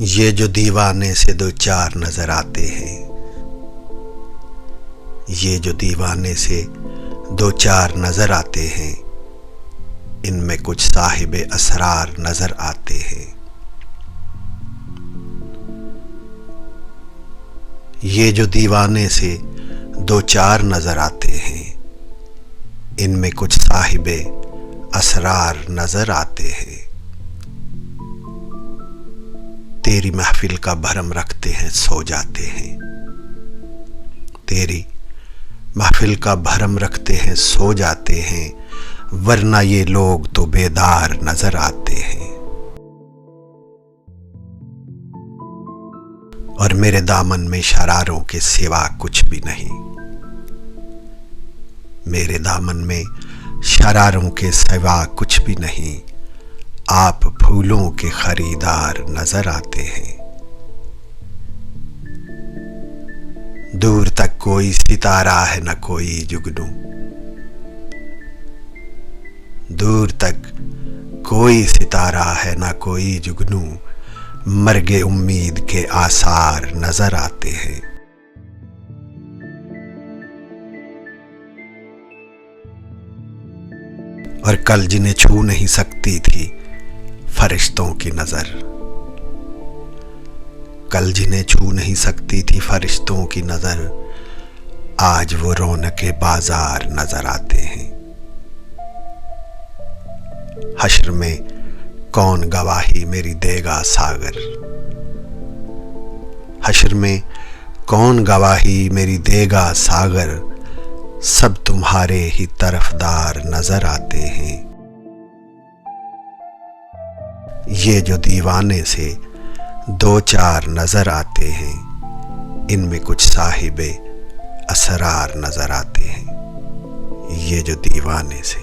ये जो दीवाने से दो चार नजर आते हैं, ये जो दीवाने से दो चार नजर आते हैं, इनमें कुछ साहिबे असरार नजर आते हैं। ये जो दीवाने से दो चार नजर आते हैं, इनमें कुछ साहिबे असरार नजर आते हैं। तेरी महफिल का भरम रखते हैं सो जाते हैं, तेरी महफिल का भरम रखते हैं सो जाते हैं, वरना ये लोग तो बेदार नजर आते हैं। और मेरे दामन में शरारों के सिवा कुछ भी नहीं, मेरे दामन में शरारों के सिवा कुछ भी नहीं। आप फूलों के खरीदार नजर आते हैं। दूर तक कोई सितारा है न कोई जुगनू, दूर तक कोई सितारा है न कोई जुगनू, मर्गे उम्मीद के आसार नजर आते हैं। और कल जिन्हें छू नहीं सकती थी फरिश्तों की नजर, कल जिन्हें छू नहीं सकती थी फरिश्तों की नजर, आज वो रौनके बाजार नजर आते हैं। हश्र में कौन गवाही मेरी देगा सागर, हश्र में कौन गवाही मेरी देगा सागर, सब तुम्हारे ही तरफदार नजर आते हैं। ये जो दीवाने से दो चार नजर आते हैं, इनमें कुछ साहिबे असरार नजर आते हैं। ये जो दीवाने से